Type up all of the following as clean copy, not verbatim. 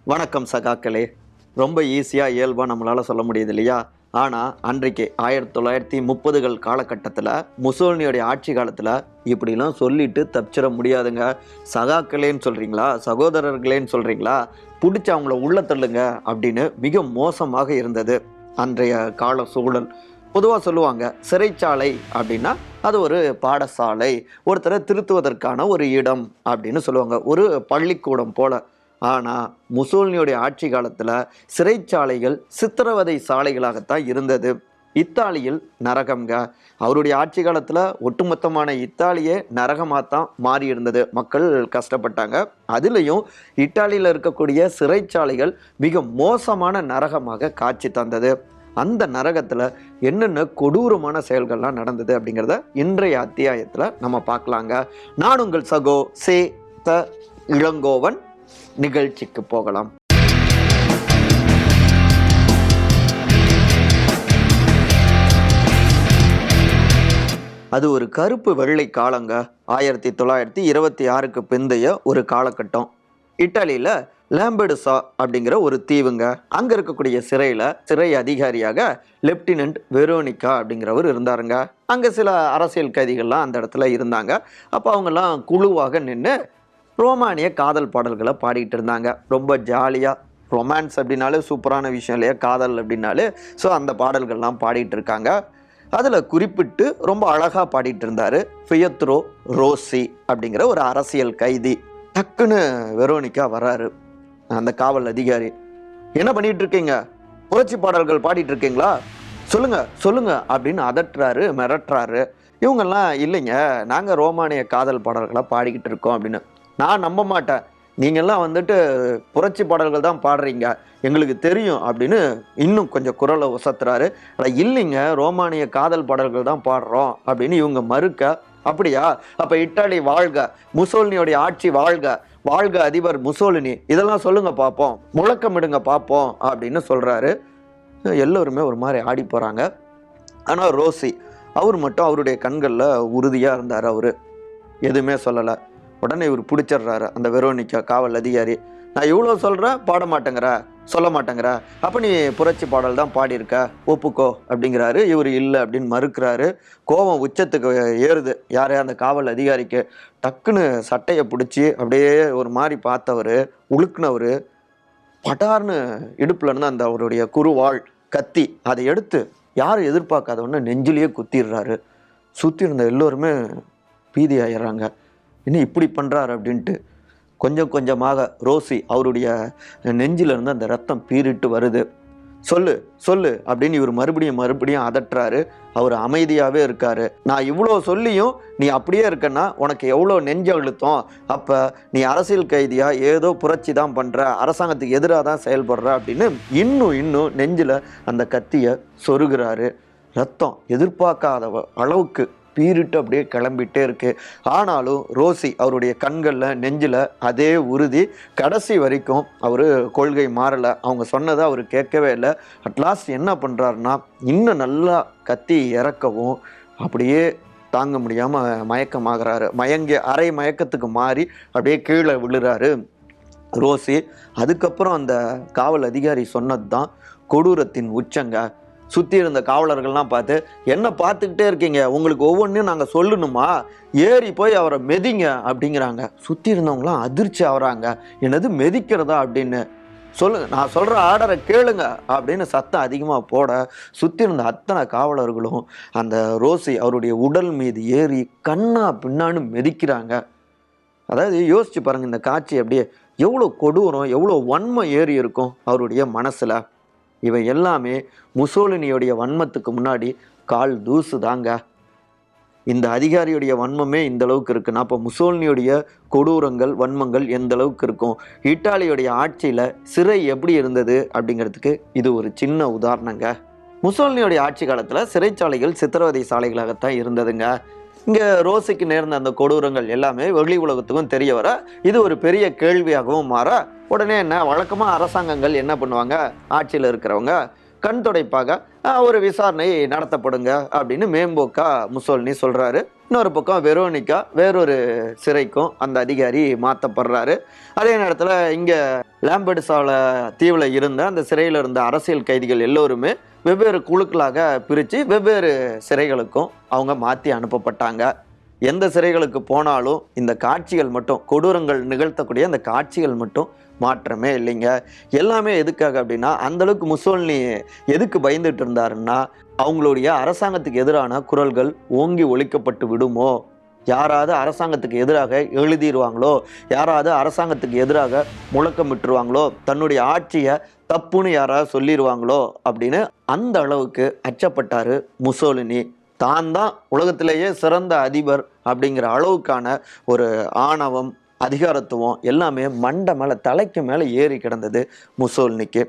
வணக்கம் சகாக்களே. ரொம்ப ஈஸியாக இயல்பாக நம்மளால் சொல்ல முடியுது இல்லையா? ஆனால் அன்றைக்கு 1930கள் காலகட்டத்தில் முசோலினியோடைய ஆட்சி காலத்தில் இப்படிலாம் சொல்லிட்டு தப்பிச்சிட முடியாதுங்க. சகாக்களேன்னு சொல்கிறீங்களா, சகோதரர்களேன்னு சொல்கிறீங்களா, பிடிச்சி அவங்கள உள்ள தள்ளுங்க அப்படின்னு மிக மோசமாக இருந்தது அன்றைய கால சூழல். பொதுவாக சொல்லுவாங்க, சிறைச்சாலை அப்படின்னா அது ஒரு பாடசாலை, ஒருத்தரை திருத்துவதற்கான ஒரு இடம் அப்படின்னு சொல்லுவாங்க, ஒரு பள்ளிக்கூடம் போல. ஆனால் முசோலினியோடைய ஆட்சி காலத்தில் சிறைச்சாலைகள் சித்திரவதை சாலைகளாகத்தான் இருந்தது. இத்தாலியில் நரகம்ங்க. அவருடைய ஆட்சி காலத்தில் ஒட்டுமொத்தமான இத்தாலியே நரகமாகத்தான் மாறி இருந்தது. மக்கள் கஷ்டப்பட்டாங்க. அதுலேயும் இத்தாலியில் இருக்கக்கூடிய சிறைச்சாலைகள் மிக மோசமான நரகமாக காட்சி தந்தது. அந்த நரகத்தில் என்னென்ன கொடூரமான செயல்கள்லாம் நடந்தது அப்படிங்கிறத இன்றைய அத்தியாயத்தில் நம்ம பார்க்கலாங்க. நான் உங்கள் சகோ சே த இளங்கோவன். நிகழ்ச்சிக்கு போகலாம். அது ஒரு கருப்பு வெள்ளை காலங்க. 1926க்கு பிந்தைய ஒரு காலகட்டம். இத்தாலியில் லாம்பெடுசா அப்படிங்கிற ஒரு தீவுங்க. அங்கே இருக்கக்கூடிய சிறை அதிகாரியாக லெப்டினன்ட் வெரோனிகா அப்படிங்கிறவர் இருந்தாருங்க. அங்கே சில அரசியல் கைதிகள்லாம் அந்த இடத்துல இருந்தாங்க. அப்போ அவங்கெல்லாம் குழுவாக நின்று ரோமானிய காதல் பாடல்களை பாடிட்டு இருந்தாங்க. ரொம்ப ஜாலியாக, ரொமான்ஸ் அப்படின்னாலே சூப்பரான விஷயம் இல்லையா, காதல் அப்படின்னாலே. ஸோ அந்த பாடல்கள்லாம் பாடிட்டு இருக்காங்க. அதில் குறிப்பிட்டு ரொம்ப அழகாக பாடிட்டு இருந்தார் பியத்ரோ ரோசி அப்படிங்கிற ஒரு அரசியல் கைதி. டக்குன்னு வெரோனிகா வர்றாரு, அந்த காவல் அதிகாரி. என்ன பண்ணிட்டு இருக்கீங்க? புரட்சி பாடல்கள் பாடிட்டு இருக்கீங்களா? சொல்லுங்க சொல்லுங்க அப்படின்னு அதட்டுறாரு, மிரட்டுறாரு. இவங்கெல்லாம் இல்லைங்க, நாங்கள் ரோமானிய காதல் பாடல்களை பாடிக்கிட்டு இருக்கோம் அப்படின்னு. நான் நம்ப மாட்டேன், நீங்கள்லாம் புரட்சி பாடல்கள் தான் பாடுறீங்க, எங்களுக்கு தெரியும் அப்படின்னு இன்னும் கொஞ்சம் குரலை உசத்துறாரு. இல்லைங்க, ரோமானிய காதல் பாடல்கள் தான் பாடுறோம் அப்படின்னு இவங்க மறுக்க. அப்படியா, அப்போ இத்தாலி வாழ்க, முசோலினியோடைய ஆட்சி வாழ்க, வாழ்க அதிபர் முசோலினி, இதெல்லாம் சொல்லுங்க பார்ப்போம், முழக்கமிடுங்க பார்ப்போம் அப்படின்னு சொல்கிறாரு. எல்லோருமே ஒரு மாதிரி ஆடி போகிறாங்க. ஆனால் ரோசி அவர் மட்டும் அவருடைய கண்களில் உறுதியாக இருந்தார். அவர் எதுவுமே சொல்லலை. உடனே இவர் பிடிச்சிடுறாரு அந்த வெரோனிகா காவல் அதிகாரி. நான் இவ்வளோ சொல்கிறேன், பாட மாட்டேங்கிற, சொல்ல மாட்டேங்கிற, அப்போ நீ புரட்சி பாடல் தான் பாடியிருக்க, ஒப்புக்கோ அப்படிங்கிறாரு. இவர் இல்லை அப்படின்னு மறுக்கிறாரு. கோபம் உச்சத்துக்கு ஏறுது யாரையா அந்த காவல் அதிகாரிக்கு. டக்குன்னு சட்டையை பிடிச்சி அப்படியே ஒரு மாதிரி பார்த்தவர், உழுக்குனவர் பட்டார்னு இடுப்புல இருந்து அந்த அவருடைய குறுவாள் கத்தி அதை எடுத்து யாரும் எதிர்பார்க்காத ஒன்று நெஞ்சிலேயே குத்திடுறாரு. சுற்றி இருந்த எல்லோருமே பீதி ஆயிடுறாங்க. இன்னும் இப்படி பண்ணுறாரு அப்படின்ட்டு. கொஞ்சம் கொஞ்சமாக ரோசி அவருடைய நெஞ்சிலிருந்து அந்த ரத்தம் பீறிட்டு வருது. சொல்லு சொல்லு அப்படின்னு இவர் மறுபடியும் அதட்டுறாரு. அவர் அமைதியாகவே இருக்காரு. நான் இவ்வளோ சொல்லியும் நீ அப்படியே இருக்கன்னா உனக்கு எவ்வளோ நெஞ்சு அழுத்தம், அப்போ நீ அரசியல் கைதியாக ஏதோ புரட்சி தான் பண்ணுற, அரசாங்கத்துக்கு எதிராக தான் செயல்படுற அப்படின்னு இன்னும் நெஞ்சில் அந்த கத்தியை சொருகிறாரு. ரத்தம் எதிர்பார்க்காத அளவுக்கு பீரிட்டு அப்படியே கிளம்பிட்டே இருக்கு. ஆனாலும் ரோசி அவருடைய கண்களில் நெஞ்சில் அதே உறுதி. கடைசி வரைக்கும் அவர் கொள்கை மாறலை. அவங்க சொன்னதை அவர் கேட்கவே இல்லை. அட்லாஸ்ட் என்ன பண்ணுறாருன்னா, இன்னும் நல்லா கத்தி இறக்கவும் அப்படியே தாங்க முடியாமல் மயக்கமாகறாரு. அரை மயக்கத்துக்கு மாறி அப்படியே கீழே விழுறாரு ரோசி. அதுக்கப்புறம் அந்த காவல் அதிகாரி சொன்னது தான் கொடூரத்தின் உச்சங்க. சுற்றி இருந்த காவலர்கள்லாம் பார்த்து, என்ன பார்த்துக்கிட்டே இருக்கீங்க, உங்களுக்கு ஒவ்வொன்றையும் நாங்கள் சொல்லணுமா, ஏறி போய் அவரை மெதிங்க அப்படிங்கிறாங்க. சுற்றி இருந்தவங்களாம் அதிர்ச்சி ஆகிறாங்க. என்னது மெதிக்கிறதா அப்படின்னு. சொல்லுங்க, நான் சொல்கிற ஆர்டரை கேளுங்க அப்படின்னு சத்தம் அதிகமாக போட சுற்றி இருந்த அத்தனை காவலர்களும் அந்த ரோசி அவருடைய உடல் மீது ஏறி கண்ணா பின்னான்னு மெதிக்கிறாங்க. அதாவது யோசிச்சு பாருங்கள், இந்த காட்சி அப்படியே எவ்வளோ கொடூரம், எவ்வளோ வன்மை ஏறி இருக்கும் அவருடைய மனசில். இவை எல்லாமே முசோலினியோடைய வன்மத்துக்கு முன்னாடி கால் தூசு தாங்க. இந்த அதிகாரியுடைய வன்மமே இந்த அளவுக்கு இருக்குன்னா அப்போ முசோலினியோடைய கொடூரங்கள், வன்மங்கள் எந்த அளவுக்கு இருக்கும். இத்தாலியுடைய ஆட்சியில் சிறை எப்படி இருந்தது அப்படிங்கிறதுக்கு இது ஒரு சின்ன உதாரணங்க. முசோலினியோடைய ஆட்சி காலத்தில் சிறைச்சாலைகள் சித்திரவதை சாலைகளாகத்தான் இருந்ததுங்க. இங்கே ரோசிக்கு நேர்ந்த அந்த கொடூரங்கள் எல்லாமே வெளி உலகத்துக்கும் தெரிய வர இது ஒரு பெரிய கேள்வியாகவும் மாற, உடனே என்ன வழக்கமாக அரசாங்கங்கள் என்ன பண்ணுவாங்க, ஆட்சியில் இருக்கிறவங்க கண் துடைப்பாக ஒரு விசாரணை நடத்தப்படுங்க அப்படின்னு மேம்போக்கா முசோலினி சொல்கிறாரு. இன்னொரு பக்கம் வெரோனிகா வேறொரு சிறைக்கும் அந்த அதிகாரி மாற்றப்படுறாரு. அதே நேரத்தில் இங்கே லாம்பெடுசாவில் தீவில் இருந்த அந்த சிறையில் இருந்த அரசியல் கைதிகள் எல்லோருமே வெவ்வேறு குழுக்களாக பிரித்து வெவ்வேறு சிறைகளுக்கும் அவங்க மாற்றி அனுப்பப்பட்டாங்க. எந்த சிறைகளுக்கு போனாலும் இந்த காட்சிகள் மட்டும், கொடூரங்கள் நிகழ்த்தக்கூடிய அந்த காட்சிகள் மட்டும் மாற்றமே இல்லைங்க. எல்லாமே எதுக்காக அப்படின்னா, அந்தளவுக்கு முசோலினி எதுக்கு பயந்துட்டு இருந்தாருன்னா, அவங்களுடைய அரசாங்கத்துக்கு எதிரான குரல்கள் ஓங்கி ஒழிக்கப்பட்டு விடுமோ, யாராவது அரசாங்கத்துக்கு எதிராக எழுதிடுவாங்களோ, யாராவது அரசாங்கத்துக்கு எதிராக முழக்கமிட்டுருவாங்களோ, தன்னுடைய ஆட்சியை தப்புன்னு யாராவது சொல்லிடுவாங்களோ அப்படின்னு அந்த அளவுக்கு அச்சப்பட்டாரு முசோலினி. தான் தான் உலகத்திலேயே சிறந்த அதிபர் அப்படிங்கிற அளவுக்கான ஒரு ஆணவம், அதிகாரத்துவம் எல்லாமே மண்டை மேலே தலைக்கு மேலே ஏறி கிடந்தது முசோலினிக்கு.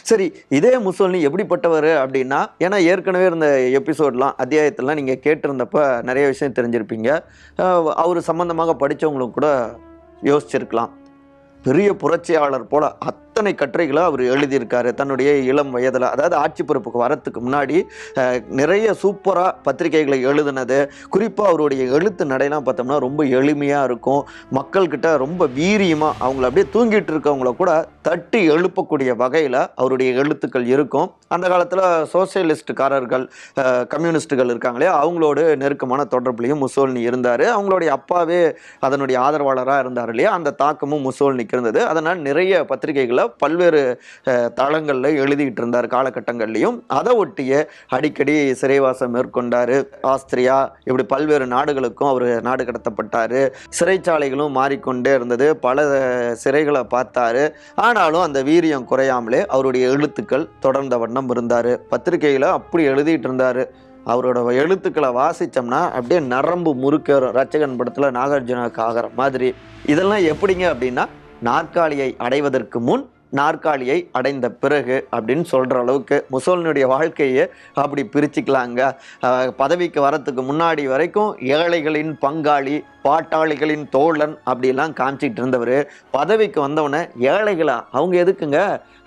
சரி, இதே முசோலினி எப்படிப்பட்டவர் அப்படின்னா, ஏன்னா ஏற்கனவே இருந்த எபிசோட்லாம் அத்தியாயத்திலாம் நீங்கள் கேட்டிருந்தப்ப நிறைய விஷயம் தெரிஞ்சிருப்பீங்க. அவர் சம்பந்தமாக படித்தவங்களும் கூட யோசிச்சிருக்கலாம். பெரிய புரட்சியாளர் போல அத்தனை கட்டுரைகளை அவர் எழுதியிருக்காரு தன்னுடைய இளம் வயதில். அதாவது ஆட்சி பொறுப்புக்கு வரத்துக்கு முன்னாடி நிறைய சூப்பராக பத்திரிகைகளை எழுதுனது. குறிப்பாக அவருடைய எழுத்து நடையெல்லாம் பார்த்தோம்னா ரொம்ப எளிமையாக இருக்கும். மக்கள்கிட்ட ரொம்ப வீரியமாக அவங்கள அப்படியே தூங்கிட்டு இருக்கவங்கள கூட தட்டி எழுப்பக்கூடிய வகையில் அவருடைய எழுத்துக்கள் இருக்கும். அந்த காலத்தில் சோசியலிஸ்டுக்காரர்கள், கம்யூனிஸ்டுகள் இருக்காங்களே, அவங்களோட நெருக்கமான தொடர்புலையும் முசோலினி இருந்தார். அவங்களுடைய அப்பாவே அதனுடைய ஆதரவாளராக இருந்தார் இல்லையா, அந்த தாக்கமும் முசோலினிக்கு இருந்தது. அதனால் நிறைய பத்திரிகைகளை பல்வேறு தளங்களில் எழுதிக்கிட்டு இருந்தார் காலகட்டங்கள்லையும். அதை ஒட்டிய அடிக்கடி சிறைவாசம் மேற்கொண்டார். ஆஸ்திரியா இப்படி பல்வேறு நாடுகளுக்கும் அவர் நாடு கடத்தப்பட்டார். சிறைச்சாலைகளும் மாறிக்கொண்டே இருந்தது. பல சிறைகளை பார்த்தாரு. ஆனாலும் அந்த வீரியம் குறையாமலே அவருடைய எழுத்துக்கள் தொடர்ந்த வண்ணம் இருந்தார். பத்திரிகையில் அப்படி எழுதிட்டு இருந்தார். அவரோட எழுத்துக்களை வாசித்தோம்னா அப்படியே நரம்பு முறுக்கேறும். ரச்சகன் படத்தில் நாகார்ஜுனாவுக்கு ஆகிற மாதிரி. இதெல்லாம் எப்படிங்க அப்படின்னா, நாற்காலியை அடைவதற்கு முன், நாற்காலியை அடைந்த பிறகு அப்படின்னு சொல்கிற அளவுக்கு முசோலினியுடைய வாழ்க்கையை அப்படி பிரிச்சுக்கலாங்க. பதவிக்கு வரத்துக்கு முன்னாடி வரைக்கும் ஏழைகளின் பங்காளி, பாட்டாளிகளின் தோழன் அப்படிலாம் காமிச்சிக்கிட்டு இருந்தவர், பதவிக்கு வந்தவொடனே ஏழைகளா, அவங்க எதுக்குங்க,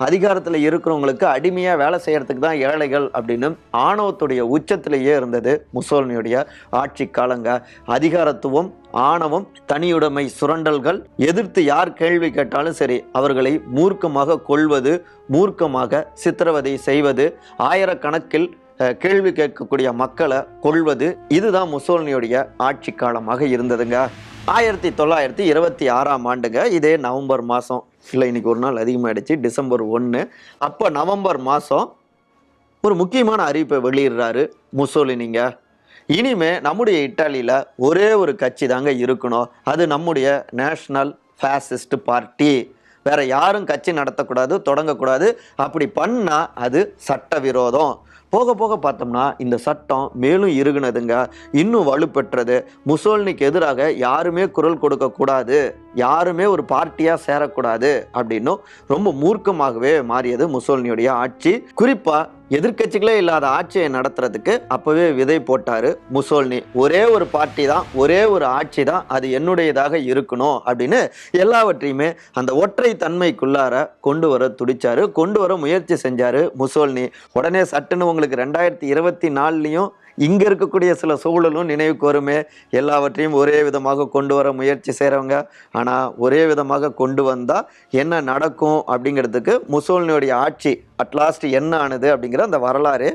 அதிகாரத்தில் இருக்கிறவங்களுக்கு அடிமையாக வேலை செய்கிறதுக்கு தான் ஏழைகள் அப்படின்னு ஆணவத்துடைய உச்சத்திலேயே இருந்தது முசோலினியுடைய ஆட்சி காலங்க. அதிகாரத்துவம், ஆணவம், தனியுடைமை சுரண்டல்கள் எதிர்த்து யார் கேள்வி கேட்டாலும் சரி அவர்களை மூர்க்கமாக கொள்வது, மூர்க்கமாக சித்திரவதை செய்வது, ஆயிரக்கணக்கில் கேள்வி கேட்கக்கூடிய மக்களை கொள்வது, இதுதான் முசோலினியுடைய ஆட்சி காலமாக இருந்ததுங்க. 1926ஆம் ஆண்டுங்க, இதே நவம்பர் மாதம், இல்லை இன்னைக்கு ஒரு நாள் அதிகமாகிடுச்சு, டிசம்பர் 1. அப்போ நவம்பர் மாதம் ஒரு முக்கியமான அறிவிப்பை வெளியிடுறாரு முசோலினிங்க. இனிமே நம்முடைய இத்தாலியில் ஒரே ஒரு கட்சி தாங்க இருக்கணும், அது நம்முடைய நேஷனல் ஃபாசிஸ்ட் பார்ட்டி. வேற யாரும் கட்சி நடத்தக்கூடாது, தொடங்கக்கூடாது. அப்படி பண்ணால் அது சட்டவிரோதம். போக போக பார்த்தோம்னா இந்த சட்டம் மேலும் இறுகுனதுங்க, இன்னும் வலுப்பெற்றது. முசோலினிக்கு எதிராக யாருமே குரல் கொடுக்கக்கூடாது, யாருமே ஒரு பார்ட்டியாக சேரக்கூடாது அப்படின்னும் ரொம்ப மூர்க்கமாகவே மாறியது முசோலினியுடைய ஆட்சி. குறிப்பாக எதிர்கட்சிகளே இல்லாத ஆட்சியை நடத்துறதுக்கு அப்பவே விதை போட்டாரு முசோலினி. ஒரே ஒரு பார்ட்டி தான், ஒரே ஒரு ஆட்சி தான், அது என்னுடையதாக இருக்கணும் அப்படின்னு எல்லாவற்றையுமே அந்த ஒற்றை தன்மைக்குள்ளார கொண்டு வர துடிச்சாரு, கொண்டு வர முயற்சி செஞ்சாரு முசோலினி. உடனே சட்டுன்னு உங்களுக்கு 2024 இங்கே இருக்கக்கூடிய சில சூழலும் நினைவுக்கு வருமே. எல்லாவற்றையும் ஒரே விதமாக கொண்டு வர முயற்சி செய்கிறவங்க, ஆனால் ஒரே விதமாக கொண்டு வந்தால் என்ன நடக்கும் அப்படிங்கிறதுக்கு முசோலினியுடைய ஆட்சி அட்லாஸ்ட் என்ன ஆனது அப்படிங்கிற அந்த வரலாறு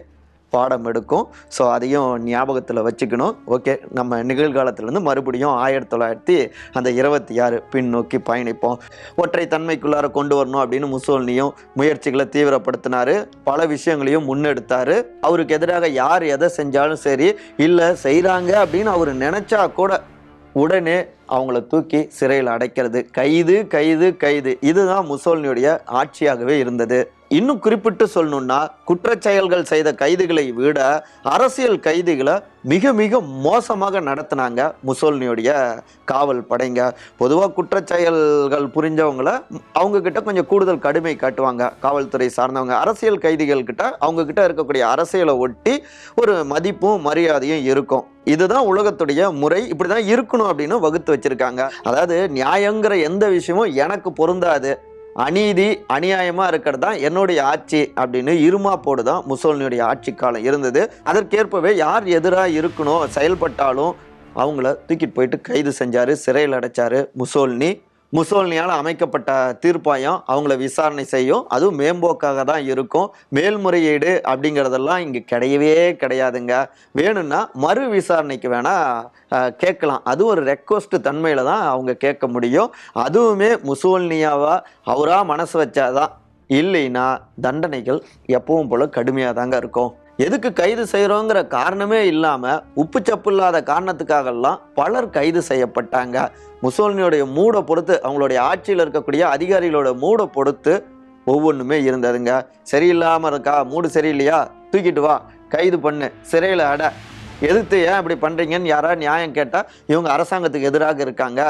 பாடம் எடுக்கும். ஸோ அதையும் ஞாபகத்தில் வச்சுக்கணும். ஓகே, நம்ம நிகழ்காலத்திலேருந்து மறுபடியும் 1926 பின்னோக்கி பயணிப்போம். ஒற்றை தன்மைக்குள்ளார கொண்டு வரணும் அப்படின்னு முசோலினியும் முயற்சிகளை தீவிரப்படுத்தினார். பல விஷயங்களையும் முன்னெடுத்தார். அவருக்கு எதிராக யார் எதை செஞ்சாலும் சரி, இல்லை செய்கிறாங்க அப்படின்னு அவர் நினச்சா கூட உடனே அவங்கள தூக்கி சிறையில் அடைக்கிறது. கைது கைது கைது, இதுதான் முசோலினியுடைய ஆட்சியாகவே இருந்தது. இன்னும் குறிப்பிட்டு சொல்லணும்னா, குற்றச்செயல்கள் செய்த கைதிகளை விட அரசியல் கைதிகளை மிக மிக மோசமாக நடத்தினாங்க முசோலினியுடைய காவல் படைங்க. பொதுவாக குற்றச்செயல்கள் புரிஞ்சவங்களை அவங்க கிட்ட கொஞ்சம் கூடுதல் கடுமை காட்டுவாங்க காவல்துறை சார்ந்தவங்க. அரசியல் கைதிகள் கிட்ட அவங்க கிட்ட இருக்கக்கூடிய அரசியலை ஒட்டி ஒரு மதிப்பும் மரியாதையும் இருக்கும். இதுதான் உலகத்துடைய முறை, இப்படிதான் இருக்கணும் அப்படின்னு வகுத்து வச்சிருக்காங்க. அதாவது நியாயங்கிற எந்த விஷயமும் எனக்கு பொருந்தாது, அநீதி அநியாயமா இருக்கிறது தான் என்னுடைய ஆட்சி அப்படின்னு இருமாப்போடு தான் முசோலினியுடைய ஆட்சி காலம் இருந்தது. அதற்கேற்பவே யார் எதிராக இருக்கணும் செயல்பட்டாலும் அவங்கள தூக்கிட்டு போயிட்டு கைது செஞ்சாரு, சிறையில் அடைச்சாரு முசோலினி. முசோலினியால் அமைக்கப்பட்ட தீர்ப்பாயம் அவங்கள விசாரணை செய்யும். அதுவும் மேம்போக்காக தான் இருக்கும். மேல்முறையீடு அப்படிங்கிறதெல்லாம் இங்கே கிடையவே கிடையாதுங்க. வேணும்னா மறு விசாரணைக்கு வேணா கேட்கலாம். அது ஒரு ரெக்வஸ்ட் தன்மையில் தான் அவங்க கேட்க முடியும். அதுவுமே முசோலினியாவா அவரா மனசு வச்சாதான். இல்லைன்னா தண்டனைகள் எப்பவும் போல கடுமையாக தாங்க இருக்கும். எதுக்கு கைது செய்கிறோங்கிற காரணமே இல்லாமல் உப்பு சப்பு இல்லாத காரணத்துக்காகலாம் பலர் கைது செய்யப்பட்டாங்க. முசோலினியோடைய மூடை பொறுத்து, அவங்களுடைய ஆட்சியில் இருக்கக்கூடிய அதிகாரிகளோட மூடை பொறுத்து ஒவ்வொன்றுமே இருந்ததுங்க. சரியில்லாமல் இருக்கா, மூடு சரியில்லையா, தூக்கிட்டு வா, கைது பண்ணு, சிறையில் அட, எதிர்த்து ஏன் இப்படி பண்ணுறீங்கன்னு யாராவது நியாயம் கேட்டால் இவங்க அரசாங்கத்துக்கு எதிராக இருக்காங்க,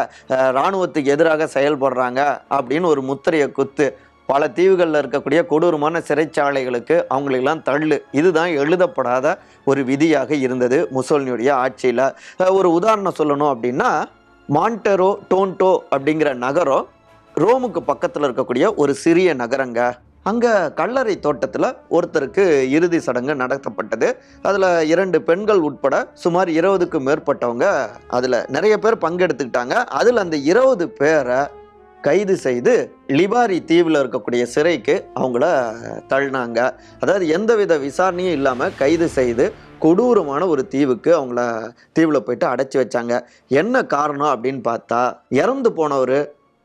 இராணுவத்துக்கு எதிராக செயல்படுறாங்க அப்படின்னு ஒரு முத்திரையை குத்து. பல தீவுகளில் இருக்கக்கூடிய கொடூரமான சிறைச்சாலைகளுக்கு அவங்களெல்லாம் தள்ளு. இதுதான் எழுதப்படாத ஒரு விதியாக இருந்தது முசோலினியுடைய ஆட்சியில். ஒரு உதாரணம் சொல்லணும் அப்படின்னா, மான்டெரோ டோன்டோ அப்படிங்கிற நகரம் ரோமுக்கு பக்கத்தில் இருக்கக்கூடிய ஒரு சிறிய நகரங்க. அங்கே கல்லறை தோட்டத்தில் ஒருத்தருக்கு இறுதி சடங்கு நடத்தப்பட்டது. அதில் 2 பெண்கள் உட்பட சுமார் 20க்கும் மேற்பட்டவங்க அதில் நிறைய பேர் பங்கெடுத்துக்கிட்டாங்க. அதில் அந்த 20 பேரை கைது செய்து லிபாரி தீவில் இருக்கக்கூடிய சிறைக்கு அவங்கள தள்ளினாங்க. அதாவது எந்தவித விசாரணையும் இல்லாமல் கைது செய்து கொடூரமான ஒரு தீவுக்கு அவங்கள தீவில் போயிட்டு அடைச்சி வச்சாங்க. என்ன காரணம் அப்படின்னு பார்த்தா, இறந்து போனவர்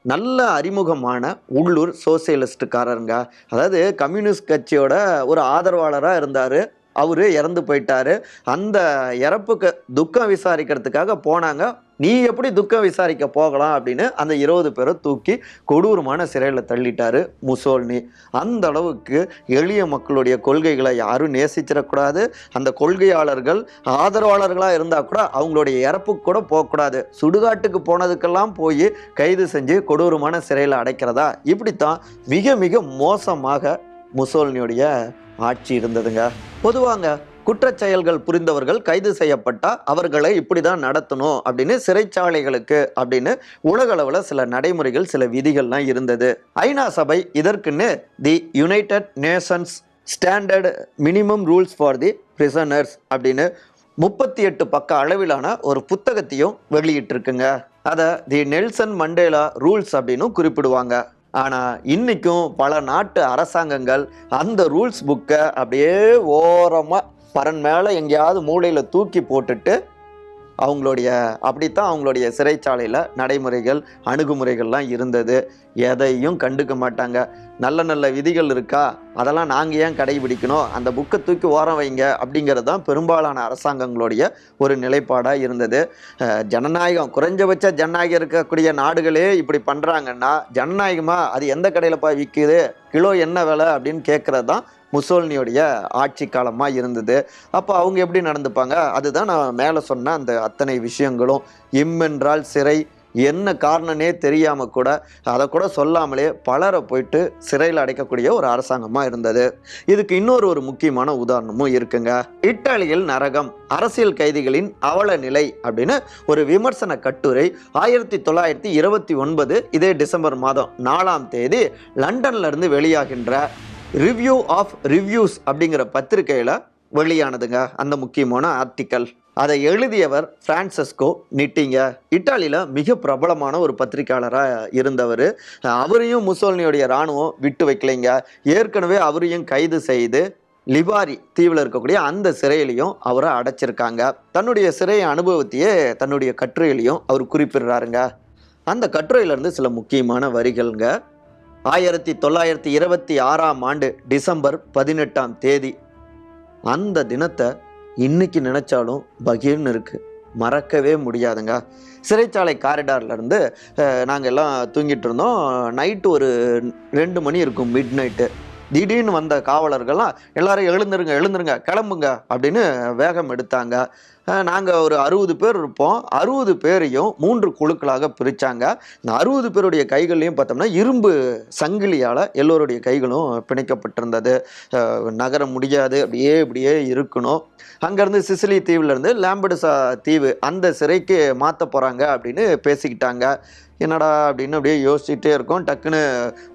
நல்ல அறிமுகமான உள்ளூர் சோசியலிஸ்டுக்காரருங்க. அதாவது கம்யூனிஸ்ட் கட்சியோட ஒரு ஆதரவாளராக இருந்தார். அவரு இறந்து போயிட்டாரு. அந்த இறப்புக்கு துக்கம் விசாரிக்கிறதுக்காக போனாங்க. நீ எப்படி துக்கம் விசாரிக்க போகலாம் அப்படின்னு அந்த 20 பேரை தூக்கி கொடூரமான சிறையில் தள்ளிட்டாரு முசோலினி. அந்த அளவுக்கு எளிய மக்களுடைய கொள்கைகளை யாரும் நேசிச்சிடக்கூடாது. அந்த கொள்கையாளர்கள் ஆதரவாளர்களாக இருந்தால் கூட அவங்களுடைய இறப்புக்கு கூட போகக்கூடாது. சுடுகாட்டுக்கு போனதுக்கெல்லாம் போய் கைது செஞ்சு கொடூரமான சிறையில் அடைக்கிறதா, இப்படித்தான் மிக மிக மோசமாக முசோலினியுடைய ஆட்சி இருந்ததுங்க. பொதுவாங்க குற்றச் செயல்கள் புரிந்தவர்கள் கைது செய்யப்பட்டா அவர்களை இப்படி தான் நடத்தணும் அப்படின்னு சிறைச்சாலைகளுக்கு அப்படின்னு உலக அளவில் சில நடைமுறைகள், சில விதிகள்லாம் இருந்தது. ஐநா சபை இதற்குன்னு the United Nations standard minimum rules for the prisoners அப்படின்னு 38 பக்க அளவிலான ஒரு புத்தகத்தையும் வெளியிட்டிருக்குங்க. அதை தி நெல்சன் மண்டேலா ரூல்ஸ் அப்படின்னு குறிப்பிடுவாங்க. ஆனால் இன்றைக்கும் பல நாட்டு அரசாங்கங்கள் அந்த ரூல்ஸ் புக்கை அப்படியே ஓரமாக பரன் மேலே எங்கேயாவது மூலையில் தூக்கி போட்டுட்டு அப்படித்தான் அவங்களுடைய சிறைச்சாலையில் நடைமுறைகள், அணுகுமுறைகள்லாம் இருந்தது. எதையும் கண்டுக்க மாட்டாங்க. நல்ல நல்ல விதிகள் இருக்கா, அதெல்லாம் நாங்கள் ஏன் கடைபிடிக்கணும், அந்த புக்கை தூக்கி ஓரம் வைங்க அப்படிங்கிறது தான் பெரும்பாலான அரசாங்கங்களுடைய ஒரு நிலைப்பாடாக இருந்தது. ஜனநாயகம், குறைஞ்சபட்ச ஜனநாயகம் இருக்கக்கூடிய நாடுகளே இப்படி பண்ணுறாங்கன்னா ஜனநாயகமாக அது எந்த கடையில் போய் விற்குது, கிலோ என்ன விலை அப்படின்னு கேட்குறது தான் முசோலினியோடைய ஆட்சி காலமாக இருந்தது. அப்போ அவங்க எப்படி நடந்துப்பாங்க, அதுதான் நான் மேலே சொன்ன அந்த அத்தனை விஷயங்களும். என்றால் சிறை, என்ன காரணனே தெரியாமல் கூட, அதை கூட சொல்லாமலே பலரை போயிட்டு சிறையில் அடைக்கக்கூடிய ஒரு அரசாங்கமாக இருந்தது. இதுக்கு இன்னொரு முக்கியமான உதாரணமும் இருக்குங்க. இத்தாலியில் நரகம், அரசியல் கைதிகளின் அவல நிலை அப்படின்னு ஒரு விமர்சன கட்டுரை 1929 இதே டிசம்பர் மாதம் 4ஆம் தேதி லண்டன்ல இருந்து வெளியாகின்ற ரிவ்யூ ஆஃப் ரிவ்யூஸ் அப்படிங்கிற பத்திரிகையில் வெளியானதுங்க அந்த முக்கியமான ஆர்டிக்கல். அதை எழுதியவர் பிரான்செஸ்கோ நிட்டிங்க. இத்தாலியில் மிக பிரபலமான ஒரு பத்திரிகையாளராக இருந்தவர். அவரையும் முசோலினியோடைய இராணுவம் விட்டு வைக்கலைங்க. ஏற்கனவே அவரையும் கைது செய்து லிபாரி தீவில் இருக்கக்கூடிய அந்த சிறையிலையும் அவரை அடைச்சிருக்காங்க. தன்னுடைய சிறை அனுபவத்தையே தன்னுடைய கட்டுரையிலையும் அவர் குறிப்பிடுறாருங்க. அந்த கட்டுரையிலேருந்து சில முக்கியமான வரிகள்ங்க. 1926ஆம் ஆண்டு டிசம்பர் 18ஆம் தேதி, அந்த தினத்தை இன்னைக்கு நினைச்சாலும் பகீர்னு இருக்கு, மறக்கவே முடியாதுங்க. சிறைச்சாலை காரிடார்லேருந்து நாங்கள் எல்லாம் தூங்கிட்டு இருந்தோம். நைட்டு ஒரு 2 மணி இருக்கும், மிட் நைட்டு. திடீர்னு வந்த காவலர்கள்லாம் எல்லாரும் எழுந்துருங்க கிளம்புங்க அப்படின்னு வேகம் எடுத்தாங்க. நாங்கள் ஒரு 60 பேர் இருப்போம். 60 பேரையும் 3 குழுக்களாக பிரித்தாங்க. இந்த 60 பேருடைய கைகள்லையும் பார்த்தோம்னா இரும்பு சங்கிலியால் எல்லோருடைய கைகளும் பிணைக்கப்பட்டிருந்தது. நகர முடியாது, இப்படியே இருக்கணும். அங்கேருந்து சிசிலி தீவுலேருந்து லாம்பெடுசா தீவு அந்த சிறைக்கு மாற்ற போகிறாங்க அப்படின்னு பேசிக்கிட்டாங்க. என்னடா அப்படின்னு அப்படியே யோசிச்சுட்டே இருக்கோம். டக்குன்னு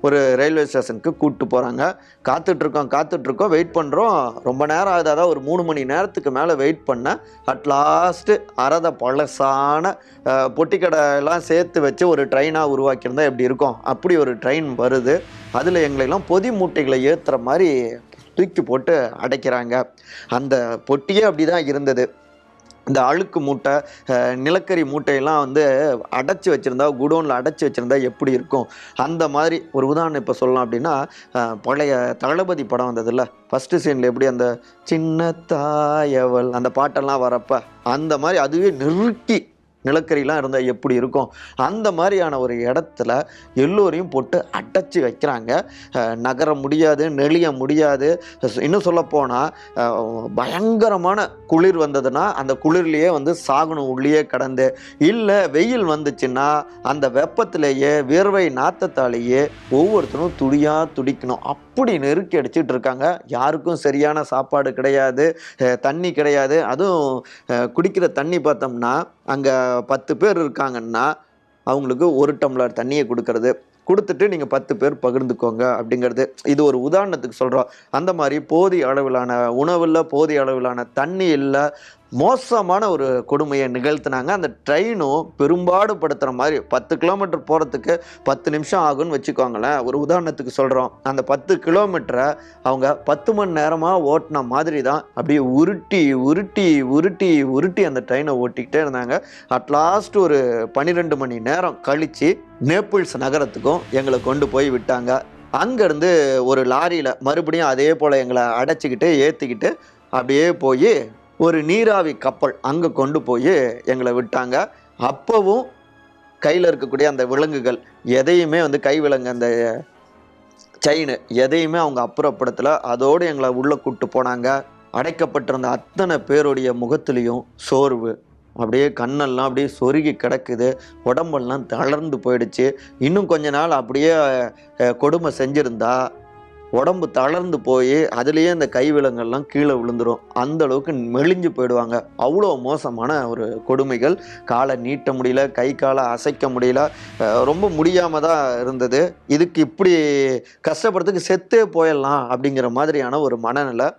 ஒரு ரயில்வே ஸ்டேஷனுக்கு கூப்பிட்டு போகிறாங்க. காத்துட்ருக்கோம் வெயிட் பண்ணுறோம். ரொம்ப நேரம் ஆகுது. அதான் ஒரு 3 மணி நேரத்துக்கு மேலே வெயிட் பண்ணேன். அட் லாஸ்ட்டு அறத பழசான பொட்டிக்கடை எல்லாம் சேர்த்து வச்சு ஒரு ட்ரெயினாக உருவாக்கியிருந்தா எப்படி இருக்கும், அப்படி ஒரு ட்ரெயின் வருது. அதில் எங்களெல்லாம் பொதி மூட்டைகளை ஏற்றுற மாதிரி தூக்கி போட்டு அடைக்கிறாங்க. அந்த பொட்டியே அப்படி தான் இருந்தது. இந்த அழுக்கு மூட்டை, நிலக்கரி மூட்டையெல்லாம் வந்து அடைச்சி வச்சுருந்தா, குடோனில் அடைச்சி வச்சுருந்தா எப்படி இருக்கும், அந்த மாதிரி ஒரு உதாரணம் இப்போ சொல்லலாம் அப்படின்னா, பழைய தளபதி படம் வந்ததில்ல, ஃபஸ்ட்டு சீனில் எப்படி அந்த சின்ன தாயவள் அந்த பாட்டெல்லாம் வரப்போ அந்த மாதிரி அதுவே நெருக்கி நிலக்கரிலாம் இருந்தால் எப்படி இருக்கும், அந்த மாதிரியான ஒரு இடத்துல எல்லோரையும் போட்டு அடைச்சி வைக்கிறாங்க. நகர முடியாது, நெளிய முடியாது. இன்னும் சொல்லப்போனால் பயங்கரமான குளிர் வந்ததுன்னா அந்த குளிர்லேயே வந்து சாகணும் உள்ளே கடந்து. இல்லை வெயில் வந்துச்சுன்னா அந்த வெப்பத்திலேயே வியர்வை நாத்தத்தாலேயே ஒவ்வொருத்தரும் துடிக்கணும். அப்படி நெருக்கி அடிச்சுட்டு இருக்காங்க. யாருக்கும் சரியான சாப்பாடு கிடையாது, தண்ணி கிடையாது. அதுவும் குடிக்கிற தண்ணி பார்த்தோம்னா அங்கே 10 பேர் இருக்காங்கன்னா அவங்களுக்கு 1 டம்ளர் தண்ணியை கொடுத்துட்டு நீங்கள் 10 பேர் பகிர்ந்துக்கோங்க அப்படிங்கிறது. இது ஒரு உதாரணத்துக்கு சொல்கிறோம். அந்த மாதிரி போதிய அளவிலான உணவு இல்லை, போதிய அளவிலான தண்ணி இல்லை, மோசமான ஒரு கொடுமையை நிகழ்த்தினாங்க. அந்த ட்ரெயினும் பெரும்பாடுபடுத்துகிற மாதிரி 10 கிலோமீட்டர் போகிறதுக்கு 10 நிமிஷம் ஆகும்னு வச்சுக்கோங்களேன். ஒரு உதாரணத்துக்கு சொல்கிறோம். அந்த 10 கிலோமீட்டரை அவங்க 10 மணி நேரமாக ஓட்டின மாதிரி தான் அப்படியே உருட்டி அந்த ட்ரெயினை ஓட்டிக்கிட்டே இருந்தாங்க. அட்லாஸ்ட் ஒரு 12 மணி நேரம் கழித்து நேபிள்ஸ் நகரத்துக்கும் எங்களை கொண்டு போய் விட்டாங்க. அங்கேருந்து ஒரு லாரியில் மறுபடியும் அதே போல் எங்களை அடைச்சிக்கிட்டு ஏற்றிக்கிட்டு அப்படியே போய் ஒரு நீராவி கப்பல் அங்கே கொண்டு போய் எங்களை விட்டாங்க. அப்போவும் கையில் இருக்கக்கூடிய அந்த விலங்குகள் எதையுமே வந்து கை விலங்கு அந்த செயின் எதையுமே அவங்க அப்புறப்படுத்தலை. அதோடு எங்களை உள்ளே கூப்பிட்டு போனாங்க. அடைக்கப்பட்டிருந்த அத்தனை பேருடைய முகத்துலேயும் சோர்வு, அப்படியே கண்ணெல்லாம் அப்படியே சொருகி கிடக்குது, உடம்பெல்லாம் தளர்ந்து போயிடுச்சு. இன்னும் கொஞ்ச நாள் அப்படியே கொடுமை செஞ்சுருந்தா உடம்பு தளர்ந்து போய் அதுலேயே அந்த கைவிலங்கெல்லாம் கீழே விழுந்துடும். அந்த அளவுக்கு மெலிஞ்சு போயிடுவாங்க. அவ்வளோ மோசமான ஒரு கொடுமைகள். காலை நீட்ட முடியல, கை காலை அசைக்க முடியல, ரொம்ப முடியாமல் தான் இருந்தது. இதுக்கு இப்படி கஷ்டப்படுறதுக்கு செத்தே போயிடலாம் அப்படிங்கிற மாதிரியான ஒரு மனநிலை.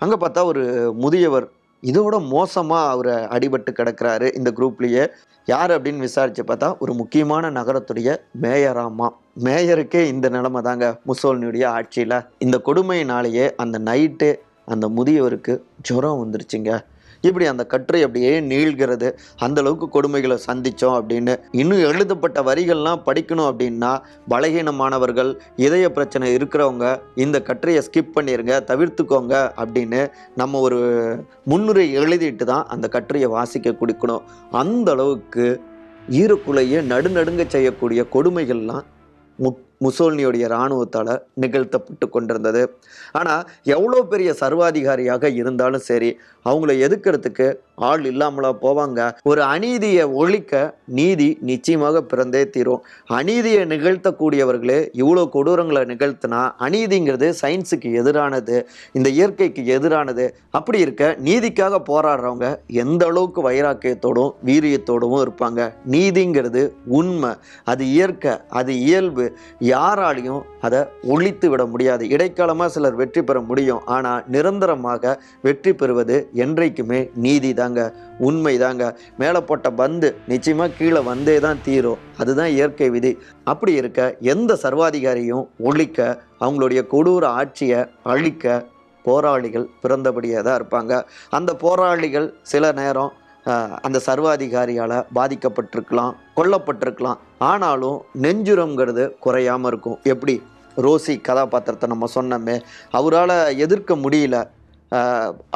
அங்கே பார்த்தா ஒரு முதியவர் இதோட மோசமாக அவர் அடிபட்டு கிடக்கிறாரு இந்த குரூப்லேயே. யார் அப்படின்னு விசாரித்து பார்த்தா ஒரு முக்கியமான நகரத்துடைய மேயராமா. மேயருக்கே இந்த நிலைமை தாங்க முசோலினியுடைய ஆட்சியில். இந்த கொடுமையினாலேயே அந்த நைட்டு அந்த முதியவருக்கு ஜுரம் வந்துருச்சுங்க. இப்படி அந்த கட்டுரை அப்படியே நீள்கிறது. அந்த அளவுக்கு கொடுமைகளை சந்தித்தோம் அப்படின்னு. இன்னும் எழுதப்பட்ட வரிகள்லாம் படிக்கணும் அப்படின்னா பலகீனமானவர்கள், இதய பிரச்சனை இருக்கிறவங்க இந்த கட்டுரையை ஸ்கிப் பண்ணிடுங்க, தவிர்த்துக்கோங்க அப்படின்னு நம்ம ஒரு முன்னுரை எழுதிட்டு தான் அந்த கட்டுரையை வாசிக்க கொடுக்கணும். அந்த அளவுக்கு ஈரக்குலையை நடுநடுங்க செய்யக்கூடிய கொடுமைகள்லாம் முசோலினியோடைய இராணுவத்தால் நிகழ்த்தப்பட்டு கொண்டிருந்தது. ஆனால் எவ்வளோ பெரிய சர்வாதிகாரியாக இருந்தாலும் சரி, அவங்கள எதிர்க்கிறதுக்கு ஆள் இல்லாமலா போவாங்க. ஒரு அநீதியை ஒழிக்க நீதி நிச்சயமாக பிறந்தே தீரும். அநீதியை நிகழ்த்தக்கூடியவர்களே இவ்வளோ கொடூரங்களை நிகழ்த்தினா அநீதிங்கிறது சயின்ஸுக்கு எதிரானது, இந்த இயற்கைக்கு எதிரானது. அப்படி இருக்க நீதிக்காக போராடுறவங்க எந்த அளவுக்கு வைராக்கியத்தோடும் வீரியத்தோடும் இருப்பாங்க. நீதிங்கிறது உண்மை, அது இயற்கை, அது இயல்பு. யாராலையும் அதை ஒழித்து விட முடியாது. இடைக்காலமாக சிலர் வெற்றி பெற முடியும், ஆனால் நிரந்தரமாக வெற்றி பெறுவது என்றைக்குமே நீதி தாங்க, உண்மை தாங்க. மேலே போட்ட பந்து நிச்சயமாக கீழே வந்தே தான் தீரும். அதுதான் இயற்கை விதி. அப்படி இருக்க எந்த சர்வாதிகாரியும் ஒழிக்க, அவங்களுடைய கொடூர ஆட்சியை அழிக்க போராளிகள் பிறந்தபடியே தான் இருப்பாங்க. அந்த போராளிகள் சில நேரம் அந்த சர்வாதிகாரியால் பாதிக்கப்பட்டிருக்கலாம், கொல்லப்பட்டிருக்கலாம். ஆனாலும் நெஞ்சுரம்ங்கிறது குறையாமல் இருக்கும். எப்படி ரோசி கதாபாத்திரத்தை நம்ம சொன்னோமே, அவரால் எதிர்க்க முடியல,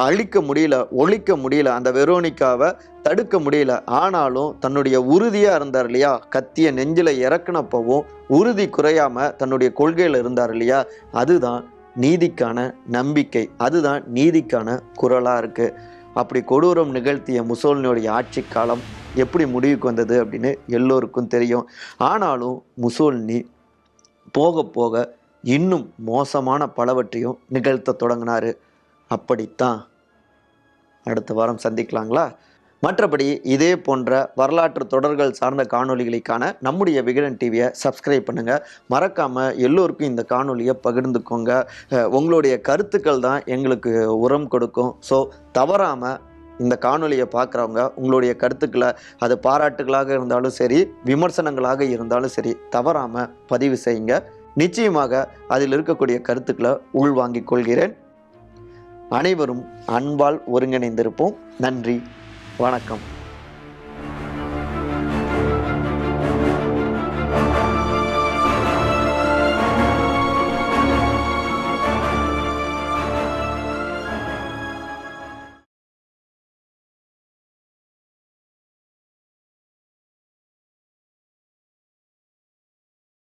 அழிக்க முடியல, ஒழிக்க முடியல, அந்த வெரோனிக்காவை தடுக்க முடியல. ஆனாலும் தன்னுடைய உறுதியாக இருந்தார் இல்லையா, கத்திய நெஞ்சில் இறக்குனப்பவும் உறுதி குறையாமல் தன்னுடைய கொள்கையில் இருந்தார் இல்லையா, அதுதான் நீதிக்கான நம்பிக்கை, அதுதான் நீதிக்கான குரலாக இருக்குது. அப்படி கொடூரம் நிகழ்த்திய முசோலினியோடைய ஆட்சி காலம் எப்படி முடிவுக்கு வந்தது அப்படின்னு எல்லோருக்கும் தெரியும். ஆனாலும் முசோலினி போக போக இன்னும் மோசமான பலவற்றையும் நிகழ்த்த தொடங்கினார். அப்படித்தான் அடுத்த வாரம் சந்திக்கலாங்களா? மற்றபடி இதே போன்ற வரலாற்று தொடர்கள் சார்ந்த காணொளிகளுக்கான நம்முடைய விகடன் டிவியை சப்ஸ்கிரைப் பண்ணுங்கள். மறக்காமல் எல்லோருக்கும் இந்த காணொலியை பகிர்ந்துக்கோங்க. உங்களுடைய கருத்துக்கள் தான் எங்களுக்கு உரம் கொடுக்கும். ஸோ தவறாமல் இந்த காணொலியை பார்க்குறவங்க உங்களுடைய கருத்துக்களை, அது பாராட்டுகளாக இருந்தாலும் சரி, விமர்சனங்களாக இருந்தாலும் சரி, தவறாமல் பதிவு செய்யுங்க. நிச்சயமாக அதில் இருக்கக்கூடிய கருத்துக்களை உள்வாங்கிக் கொள்கிறேன். அனைவரும் அன்பால் ஒருங்கிணைந்திருப்போம். நன்றி, வணக்கம்.